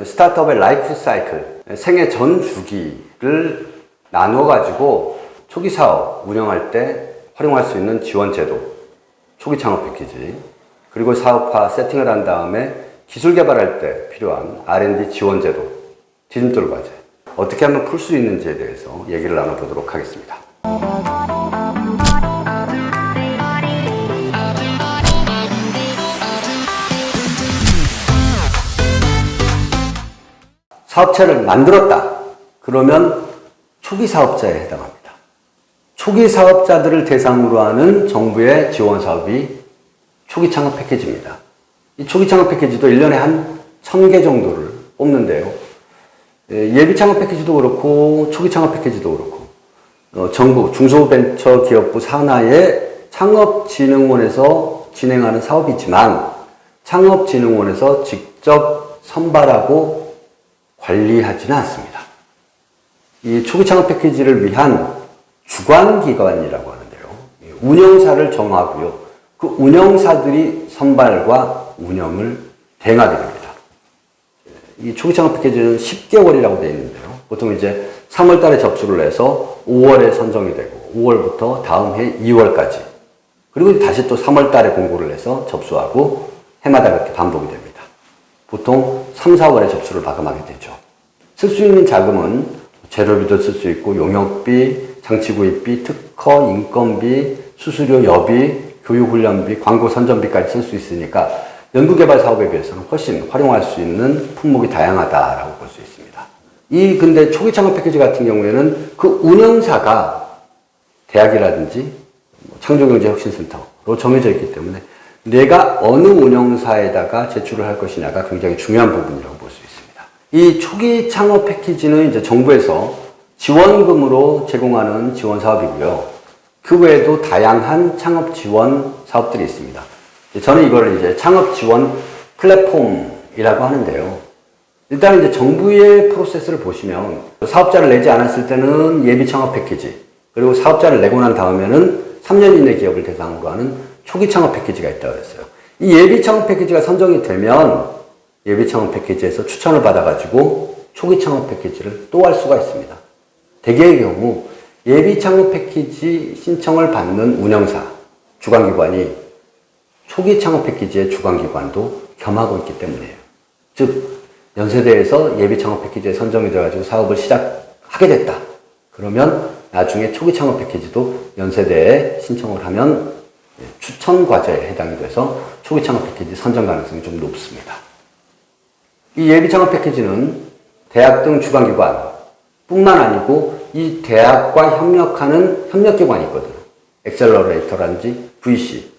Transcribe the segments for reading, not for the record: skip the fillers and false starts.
스타트업의 라이프 사이클, 생애 전 주기를 나누어 가지고 초기 사업 운영할 때 활용할 수 있는 지원 제도, 초기 창업 패키지, 그리고 사업화 세팅을 한 다음에 기술 개발할 때 필요한 R&D 지원 제도, 디딤돌 과제, 어떻게 하면 풀 수 있는지에 대해서 얘기를 나눠보도록 하겠습니다. 사업체를 만들었다. 그러면 초기 사업자에 해당합니다. 초기 사업자들을 대상으로 하는 정부의 지원 사업이 초기 창업 패키지입니다. 이 초기 창업 패키지도 1년에 한 1000개 정도를 뽑는데요. 예비 창업 패키지도 그렇고 초기 창업 패키지도 그렇고 정부 중소벤처기업부 산하의 창업진흥원에서 진행하는 사업이지만 창업진흥원에서 직접 선발하고 관리하지는 않습니다. 이 초기 창업 패키지를 위한 주관기관이라고 하는데요. 운영사를 정하고요. 그 운영사들이 선발과 운영을 대행하게 됩니다. 이 초기 창업 패키지는 10개월이라고 되어 있는데요. 보통 이제 3월 달에 접수를 해서 5월에 선정이 되고 5월부터 다음 해 2월까지 그리고 다시 또 3월 달에 공고를 해서 접수하고 해마다 그렇게 반복이 됩니다. 보통 3, 4월에 접수를 마감하게 되죠. 쓸 수 있는 자금은 재료비도 쓸 수 있고 용역비, 장치구입비, 특허, 인건비, 수수료, 여비, 교육훈련비, 광고 선전비까지 쓸 수 있으니까 연구개발 사업에 비해서는 훨씬 활용할 수 있는 품목이 다양하다라고 볼 수 있습니다. 근데 초기 창업 패키지 같은 경우에는 그 운영사가 대학이라든지 창조경제혁신센터로 정해져 있기 때문에 내가 어느 운영사에다가 제출을 할 것이냐가 굉장히 중요한 부분이라고 볼 수 있습니다. 이 초기 창업 패키지는 이제 정부에서 지원금으로 제공하는 지원 사업이고요. 그 외에도 다양한 창업 지원 사업들이 있습니다. 저는 이거를 이제 창업 지원 플랫폼이라고 하는데요. 일단 이제 정부의 프로세스를 보시면 사업자를 내지 않았을 때는 예비 창업 패키지, 그리고 사업자를 내고 난 다음에는 3년 이내 기업을 대상으로 하는 초기 창업 패키지가 있다고 했어요. 이 예비 창업 패키지가 선정이 되면 예비 창업 패키지에서 추천을 받아가지고 초기 창업 패키지를 또 할 수가 있습니다. 대개의 경우 예비 창업 패키지 신청을 받는 운영사, 주관기관이 초기 창업 패키지의 주관기관도 겸하고 있기 때문이에요. 즉, 연세대에서 예비 창업 패키지에 선정이 돼가지고 사업을 시작하게 됐다. 그러면 나중에 초기 창업 패키지도 연세대에 신청을 하면 추천 과제에 해당이 돼서 초기 창업 패키지 선정 가능성이 좀 높습니다. 이 예비 창업 패키지는 대학 등 주관기관 뿐만 아니고 이 대학과 협력하는 협력기관이 있거든요. 엑셀러레이터라든지 VC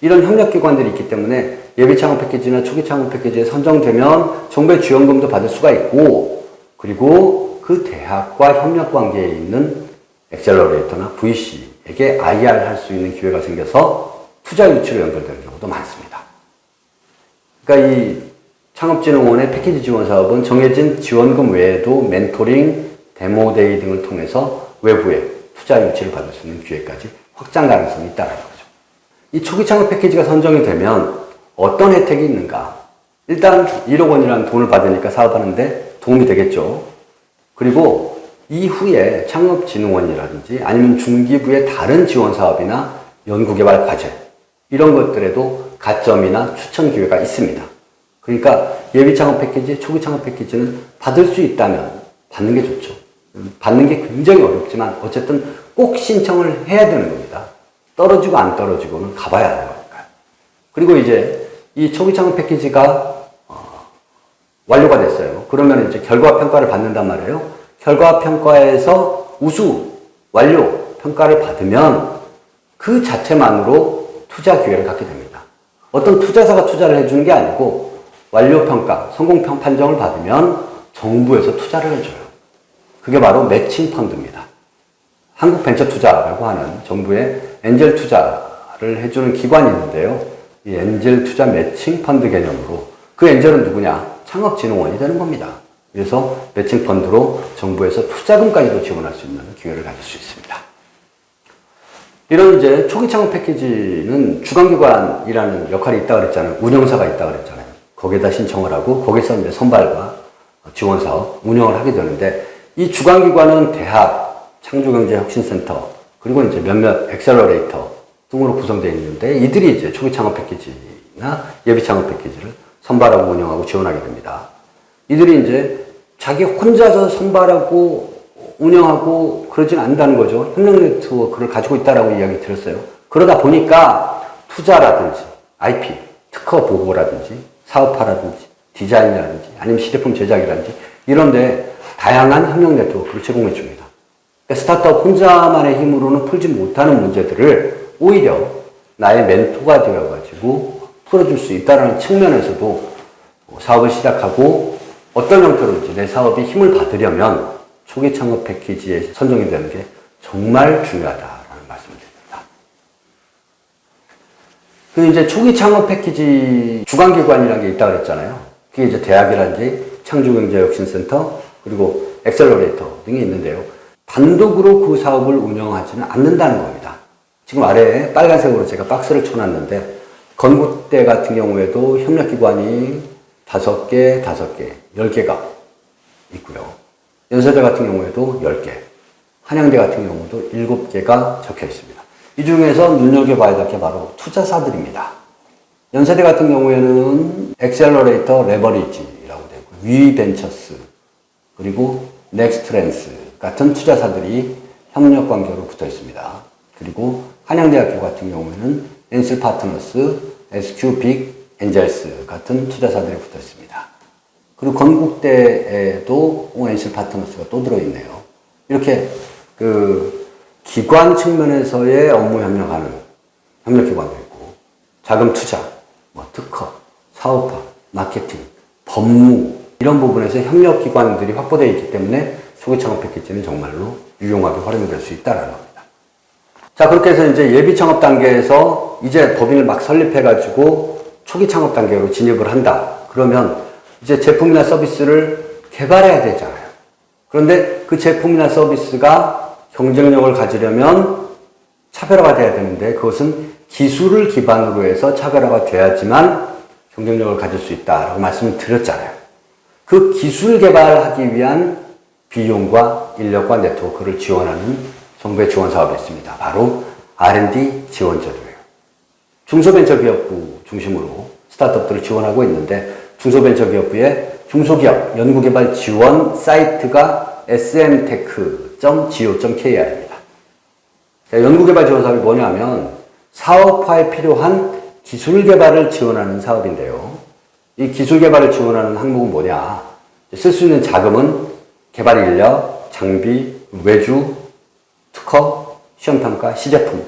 이런 협력기관들이 있기 때문에 예비 창업 패키지나 초기 창업 패키지에 선정되면 정부의 지원금도 받을 수가 있고 그리고 그 대학과 협력관계에 있는 엑셀러레이터나 VC에게 IR 할 수 있는 기회가 생겨서 투자 유치로 연결되는 경우도 많습니다. 그러니까 이 창업진흥원의 패키지 지원 사업은 정해진 지원금 외에도 멘토링, 데모데이 등을 통해서 외부에 투자 유치를 받을 수 있는 기회까지 확장 가능성이 있다는 거죠. 이 초기 창업 패키지가 선정이 되면 어떤 혜택이 있는가? 일단 1억 원이라는 돈을 받으니까 사업하는데 도움이 되겠죠. 그리고 이후에 창업진흥원이라든지 아니면 중기부의 다른 지원 사업이나 연구개발 과제 이런 것들에도 가점이나 추천 기회가 있습니다. 그러니까 예비 창업 패키지, 초기 창업 패키지는 받을 수 있다면 받는 게 좋죠. 받는 게 굉장히 어렵지만 어쨌든 꼭 신청을 해야 되는 겁니다. 떨어지고 안 떨어지고는 가봐야 하는 거니까요. 그리고 이제 이 초기 창업 패키지가 완료가 됐어요. 그러면 이제 결과 평가를 받는단 말이에요. 결과 평가에서 우수, 완료 평가를 받으면 그 자체만으로 투자 기회를 갖게 됩니다. 어떤 투자사가 투자를 해주는 게 아니고 완료 평가, 성공 판정을 받으면 정부에서 투자를 해줘요. 그게 바로 매칭 펀드입니다. 한국벤처투자라고 하는 정부의 엔젤 투자를 해주는 기관이 있는데요. 이 엔젤 투자 매칭 펀드 개념으로 그 엔젤은 누구냐? 창업진흥원이 되는 겁니다. 그래서 매칭 펀드로 정부에서 투자금까지도 지원할 수 있는 기회를 가질 수 있습니다. 이런 이제 초기 창업 패키지는 주관기관이라는 역할이 있다고 그랬잖아요. 운영사가 있다고 그랬잖아요. 거기에다 신청을 하고 거기서 이제 선발과 지원 사업 운영을 하게 되는데 이 주관기관은 대학, 창조경제혁신센터, 그리고 이제 몇몇 엑셀러레이터 등으로 구성되어 있는데 이들이 이제 초기 창업 패키지나 예비 창업 패키지를 선발하고 운영하고 지원하게 됩니다. 이들이 이제 자기 혼자서 선발하고 운영하고 그러진 않는다는 거죠. 협력 네트워크를 가지고 있다라고 이야기 드렸어요. 그러다 보니까 투자라든지 IP, 특허 보호라든지 사업화라든지 디자인이라든지 아니면 시제품 제작이라든지 이런데 다양한 협력 네트워크를 제공해 줍니다. 그러니까 스타트업 혼자만의 힘으로는 풀지 못하는 문제들을 오히려 나의 멘토가 되어가지고 풀어줄 수 있다는 측면에서도 사업을 시작하고 어떤 형태로든지 내 사업이 힘을 받으려면 초기 창업 패키지에 선정이 되는 게 정말 중요하다라는 말씀을 드립니다. 그 이제 초기 창업 패키지 주관기관이라는 게 있다고 그랬잖아요. 그게 이제 대학이라든지 창조경제혁신센터 그리고 엑셀러레이터 등이 있는데요. 단독으로 그 사업을 운영하지는 않는다는 겁니다. 지금 아래에 빨간색으로 제가 박스를 쳐놨는데 건국대 같은 경우에도 협력기관이 5개, 10개가 있고요. 연세대 같은 경우에도 10개, 한양대 같은 경우도 7개가 적혀 있습니다. 이 중에서 눈여겨봐야 될 게 바로 투자사들입니다. 연세대 같은 경우에는 엑셀러레이터 레버리지라고 되고 위벤처스 그리고 넥스트랜스 같은 투자사들이 협력 관계로 붙어 있습니다. 그리고 한양대학교 같은 경우에는 엔슬 파트너스, SQ 빅 엔젤스 같은 투자사들이 붙어 있습니다. 그리고 건국대에도 엔슬 파트너스가 또 들어있네요. 이렇게 그 기관 측면에서의 업무 협력하는 협력기관도 있고 자금 투자, 뭐 특허, 사업화, 마케팅, 법무 이런 부분에서 협력기관들이 확보되어 있기 때문에 초기 창업 패키지는 정말로 유용하게 활용될 수 있다는 겁니다. 자, 그렇게 해서 이제 예비 창업 단계에서 이제 법인을 막 설립해가지고 초기 창업 단계로 진입을 한다. 그러면 이제 제품이나 서비스를 개발해야 되잖아요. 그런데 그 제품이나 서비스가 경쟁력을 가지려면 차별화가 돼야 되는데 그것은 기술을 기반으로 해서 차별화가 돼야지만 경쟁력을 가질 수 있다라고 말씀을 드렸잖아요. 그 기술 개발하기 위한 비용과 인력과 네트워크를 지원하는 정부의 지원 사업이 있습니다. 바로 R&D 지원제도예요. 중소벤처기업부 중심으로 스타트업들을 지원하고 있는데 중소벤처기업부의 중소기업 연구개발 지원 사이트가 smtech.go.kr입니다. 연구개발 지원 사업이 뭐냐면 사업화에 필요한 기술 개발을 지원하는 사업인데요. 이 기술 개발을 지원하는 항목은 뭐냐? 쓸 수 있는 자금은 개발 인력, 장비, 외주, 특허, 시험평가, 시제품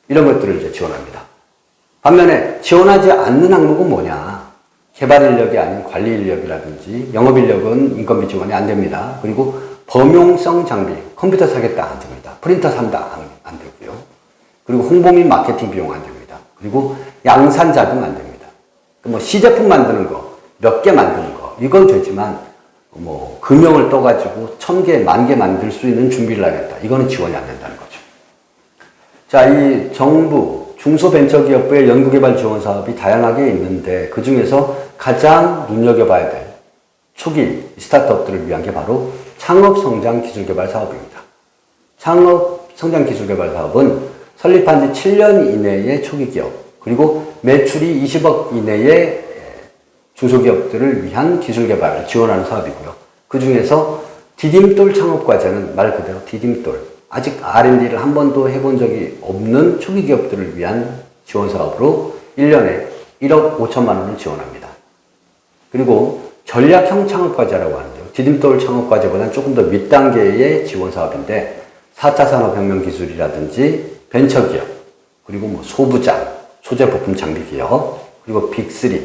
이런 것들을 이제 지원합니다. 반면에 지원하지 않는 항목은 뭐냐? 개발 인력이 아닌 관리 인력이라든지 영업 인력은 인건비 지원이 안 됩니다. 그리고 범용성 장비, 컴퓨터 사겠다 안 됩니다. 프린터 산다 안 되고요. 그리고 홍보 및 마케팅 비용 안 됩니다. 그리고 양산 자금 안 됩니다. 뭐 시제품 만드는 거, 몇 개 만드는 거 이건 되지만 뭐 금형을 떠가지고 1000개, 10,000개 만들 수 있는 준비를 하겠다. 이거는 지원이 안 된다는 거죠. 자, 이 정부 중소벤처기업부의 연구개발 지원 사업이 다양하게 있는데 그 중에서 가장 눈여겨봐야 될 초기 스타트업들을 위한 게 바로 창업성장기술개발 사업입니다. 창업성장기술개발 사업은 설립한 지 7년 이내의 초기기업 그리고 매출이 20억 이내의 중소기업들을 위한 기술개발을 지원하는 사업이고요. 그 중에서 디딤돌 창업과제는 말 그대로 디딤돌 아직 R&D를 한 번도 해본 적이 없는 초기 기업들을 위한 지원 사업으로 1년에 1억 5천만 원을 지원합니다. 그리고 전략형 창업과제라고 하는데요. 디딤돌 창업과제보다는 조금 더 윗단계의 지원 사업인데 4차 산업혁명 기술이라든지 벤처기업, 그리고 뭐 소부장, 소재 부품 장비 기업, 그리고 빅3,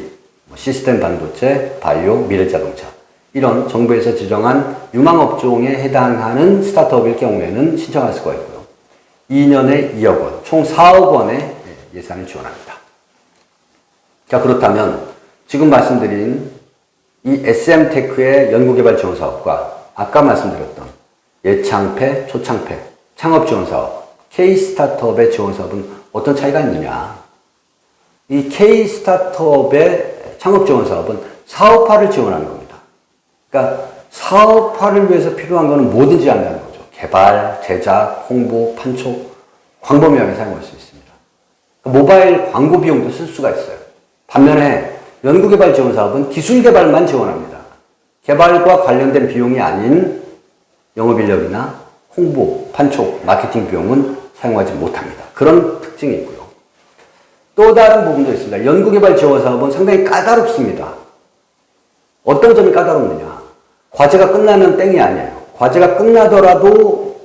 시스템 반도체, 바이오, 미래자동차 이런 정부에서 지정한 유망업종에 해당하는 스타트업일 경우에는 신청할 수가 있고요. 2년에 2억 원, 총 4억 원의 예산을 지원합니다. 자, 그렇다면 지금 말씀드린 이 SM테크의 연구개발 지원 사업과 아까 말씀드렸던 예창패, 초창패, 창업지원 사업, K-스타트업의 지원 사업은 어떤 차이가 있느냐? 이 K-스타트업의 창업지원 사업은 사업화를 지원하는 겁니다. 그러니까 사업화를 위해서 필요한 것은 뭐든지 한다는 거죠. 개발, 제작, 홍보, 판촉, 광범위하게 사용할 수 있습니다. 모바일 광고 비용도 쓸 수가 있어요. 반면에 연구개발 지원 사업은 기술 개발만 지원합니다. 개발과 관련된 비용이 아닌 영업인력이나 홍보, 판촉, 마케팅 비용은 사용하지 못합니다. 그런 특징이 있고요. 또 다른 부분도 있습니다. 연구개발 지원 사업은 상당히 까다롭습니다. 어떤 점이 까다롭느냐? 과제가 끝나면 땡이 아니에요. 과제가 끝나더라도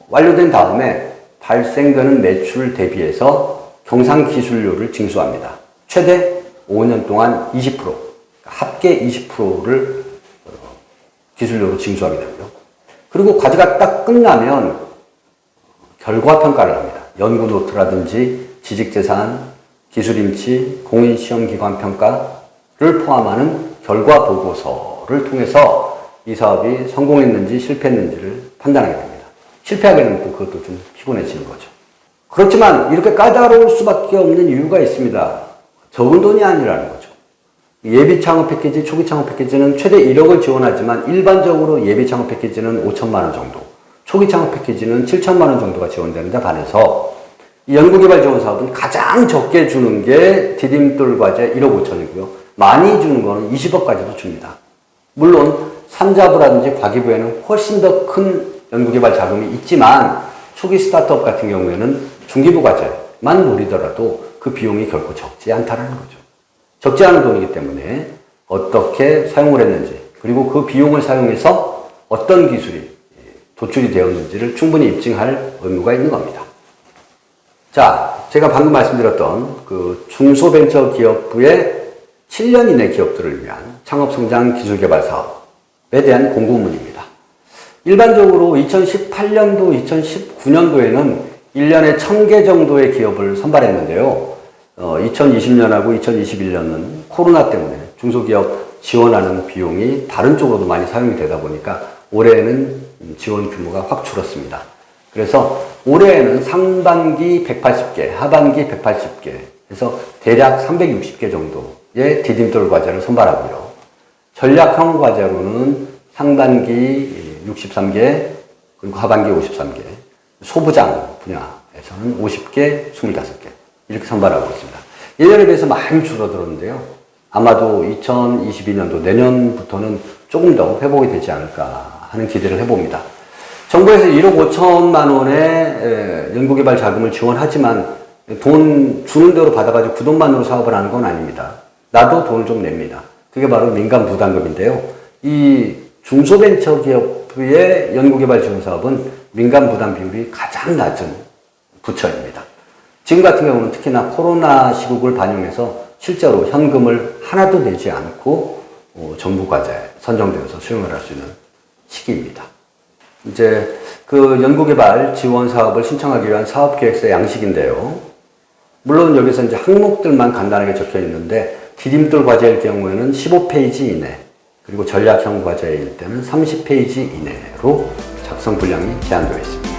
완료된 다음에 발생되는 매출 대비해서 경상기술료를 징수합니다. 최대 5년 동안 20%, 합계 20%를 기술료로 징수하게 되고요. 그리고 과제가 딱 끝나면 결과평가를 합니다. 연구노트라든지 지식재산, 기술임치, 공인시험기관 평가를 포함하는 결과보고서를 통해서 이 사업이 성공했는지 실패했는지를 판단하게 됩니다. 실패하게 되면 또 그것도 좀 피곤해지는 거죠. 그렇지만 이렇게 까다로울 수밖에 없는 이유가 있습니다. 적은 돈이 아니라는 거죠. 예비 창업 패키지, 초기 창업 패키지는 최대 1억을 지원하지만 일반적으로 예비 창업 패키지는 5천만 원 정도, 초기 창업 패키지는 7천만 원 정도가 지원되는데 반해서 이 연구개발 지원 사업은 가장 적게 주는 게 디딤돌 과제 1억 5천이고요. 많이 주는 거는 20억까지도 줍니다. 물론 산자부라든지 과기부에는 훨씬 더 큰 연구개발 자금이 있지만 초기 스타트업 같은 경우에는 중기부 과제만 노리더라도 그 비용이 결코 적지 않다는 거죠. 적지 않은 돈이기 때문에 어떻게 사용을 했는지 그리고 그 비용을 사용해서 어떤 기술이 도출이 되었는지를 충분히 입증할 의무가 있는 겁니다. 자, 제가 방금 말씀드렸던 그 중소벤처기업부의 7년 이내 기업들을 위한 창업성장 기술개발 사업에 대한 공고문입니다. 일반적으로 2018년도, 2019년도에는 1년에 1000개 정도의 기업을 선발했는데요. 2020년하고 2021년은 코로나 때문에 중소기업 지원하는 비용이 다른 쪽으로도 많이 사용이 되다 보니까 올해는 지원 규모가 확 줄었습니다. 그래서 올해에는 상반기 180개, 하반기 180개 해서 대략 360개 정도의 디딤돌 과제를 선발하고요. 전략형 과제로는 상반기 63개, 그리고 하반기 53개, 소부장 분야에서는 50개, 25개 이렇게 선발하고 있습니다. 예년에 비해서 많이 줄어들었는데요. 아마도 2022년도 내년부터는 조금 더 회복이 되지 않을까 하는 기대를 해봅니다. 정부에서 1억 5천만 원의 연구개발 자금을 지원하지만 돈 주는 대로 받아가지고 그 돈만으로 사업을 하는 건 아닙니다. 나도 돈을 좀 냅니다. 그게 바로 민간 부담금인데요. 이 중소벤처기업의 연구개발 지원 사업은 민간 부담 비율이 가장 낮은 부처입니다. 지금 같은 경우는 특히나 코로나 시국을 반영해서 실제로 현금을 하나도 내지 않고 정부 과제 선정되어서 수용을 할 수 있는 시기입니다. 이제 그 연구개발 지원 사업을 신청하기 위한 사업계획서 양식인데요. 물론 여기서 이제 항목들만 간단하게 적혀 있는데 디딤돌 과제일 경우에는 15페이지 이내, 그리고 전략형 과제일 때는 30페이지 이내로 작성 분량이 제한되어 있습니다.